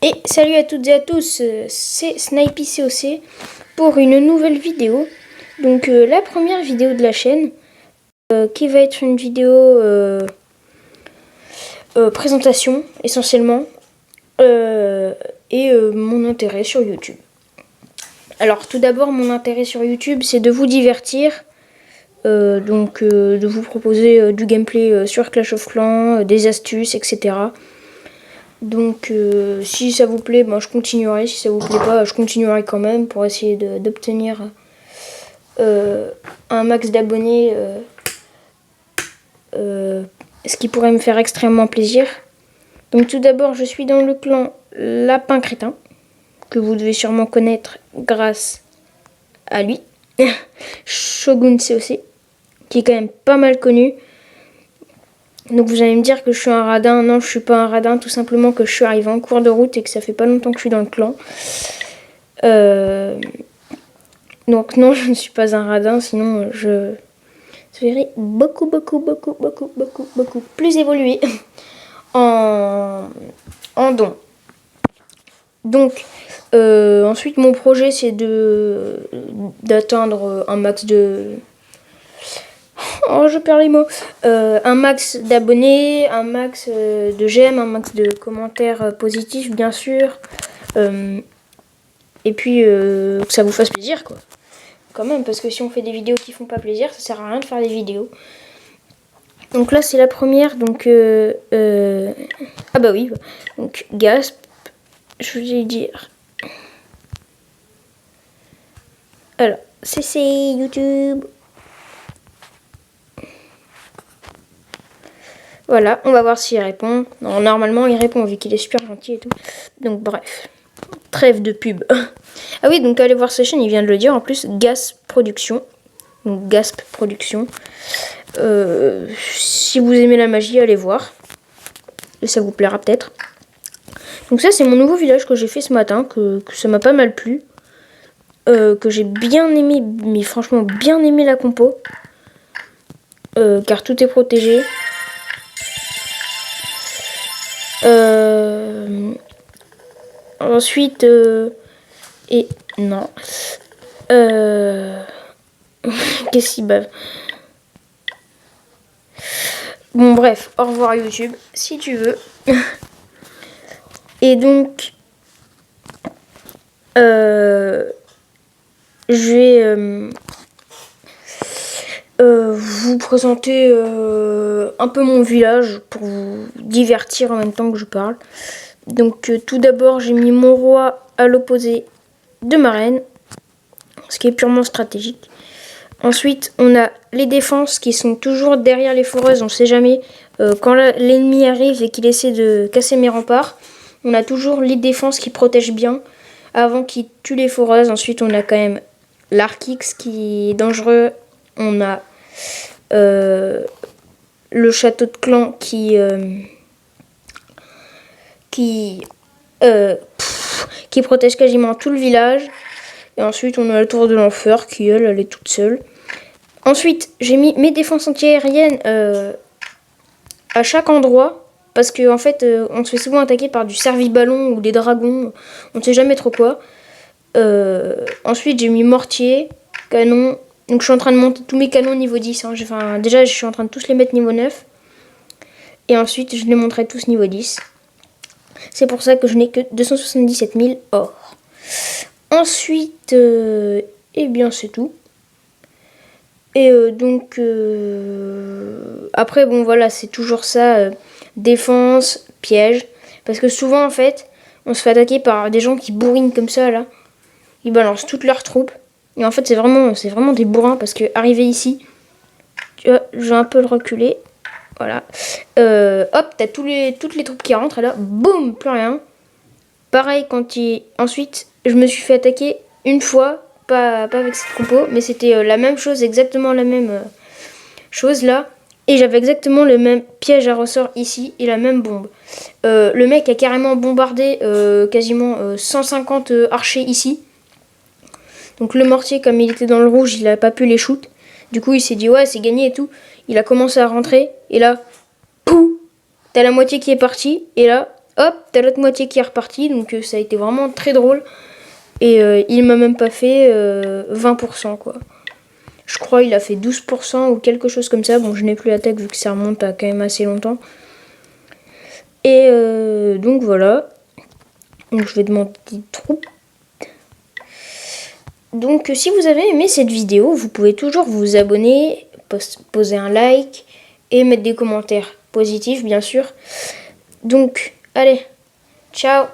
Et salut à toutes et à tous, c'est Snipey COC pour une nouvelle vidéo. Donc la première vidéo de la chaîne, qui va être une vidéo présentation essentiellement, et mon intérêt sur YouTube. Alors tout d'abord, mon intérêt sur YouTube, c'est de vous divertir, de vous proposer du gameplay sur Clash of Clans, des astuces, etc. Donc si ça vous plaît, ben, je continuerai. Si ça vous plaît pas, je continuerai quand même pour essayer d'obtenir un max d'abonnés, ce qui pourrait me faire extrêmement plaisir. Donc tout d'abord, je suis dans le clan Lapin Crétin, que vous devez sûrement connaître grâce à lui, Shogun COC, qui est quand même pas mal connu. Donc vous allez me dire que je suis un radin. Non, je suis pas un radin, tout simplement que je suis arrivé en cours de route et que ça fait pas longtemps que je suis dans le clan. Donc non, je ne suis pas un radin, sinon je serais beaucoup plus évolué en don. Donc ensuite mon projet c'est d'atteindre un max de... Oh, je perds les mots. Un max d'abonnés, un max de j'aime, un max de commentaires positifs, bien sûr. Et puis, que ça vous fasse plaisir, quoi. Quand même, parce que si on fait des vidéos qui font pas plaisir, ça sert à rien de faire des vidéos. Donc là, c'est la première. Donc, ah bah oui. Donc, Gasp, je voulais dire. Alors, CC YouTube. Voilà, on va voir s'il répond. Non, normalement, il répond vu qu'il est super gentil et tout. Donc, bref. Trêve de pub. Ah oui, donc allez voir sa chaîne, il vient de le dire. En plus, Gasp Production. Donc, Gasp Production. Si vous aimez la magie, allez voir. Et ça vous plaira peut-être. Donc ça, c'est mon nouveau village que j'ai fait ce matin. Que ça m'a pas mal plu. Que j'ai bien aimé. Mais franchement, bien aimé la compo. Car tout est protégé. Ensuite, et non. Qu'est-ce qu'il bave? Bon, bref, au revoir YouTube, si tu veux. Et donc, je vais vous présenter un peu mon village pour vous divertir en même temps que je parle. Donc tout d'abord, j'ai mis mon roi à l'opposé de ma reine, ce qui est purement stratégique. Ensuite, on a les défenses qui sont toujours derrière les foreuses. On ne sait jamais quand l'ennemi arrive et qu'il essaie de casser mes remparts. On a toujours les défenses qui protègent bien avant qu'il tue les foreuses. Ensuite, on a quand même l'Arkix qui est dangereux. On a le château de clan qui protège quasiment tout le village. Et ensuite, on a la tour de l'enfer qui, elle est toute seule. Ensuite, j'ai mis mes défenses antiaériennes à chaque endroit. Parce qu'en en fait, on se fait souvent attaquer par du cervi-ballon ou des dragons. On ne sait jamais trop quoi. Ensuite, j'ai mis mortier, canon. Donc, je suis en train de monter tous mes canons niveau 10. Hein. Enfin, déjà, je suis en train de tous les mettre niveau 9. Et ensuite, je les montrerai tous niveau 10. C'est pour ça que je n'ai que 277 000 or. Ensuite, eh bien c'est tout. Et donc, après, bon voilà, c'est toujours ça, défense, piège. Parce que souvent, en fait, on se fait attaquer par des gens qui bourrinent comme ça, là. Ils balancent toutes leurs troupes. Et en fait, c'est vraiment des bourrins, parce que arrivé ici, tu vois, je vais un peu le reculer. Voilà. Hop, t'as toutes les troupes qui rentrent, et là, boum, plus rien. Pareil, ensuite, je me suis fait attaquer une fois, pas avec cette compo, mais c'était la même chose, exactement la même chose là. Et j'avais exactement le même piège à ressort ici et la même bombe. Le mec a carrément bombardé quasiment 150 archers ici. Donc le mortier, comme il était dans le rouge, il a pas pu les shoot. Du coup, il s'est dit ouais, c'est gagné et tout. Il a commencé à rentrer et là, pouf, t'as la moitié qui est partie et là, hop, t'as l'autre moitié qui est repartie. Donc ça a été vraiment très drôle. Et il m'a même pas fait 20% quoi. Je crois il a fait 12% ou quelque chose comme ça. Bon, je n'ai plus la tête vu que ça remonte à quand même assez longtemps. Et donc voilà. Donc je vais de mon petit trou. Donc si vous avez aimé cette vidéo, vous pouvez toujours vous abonner, poser un like et mettre des commentaires positifs bien sûr. Donc allez, ciao.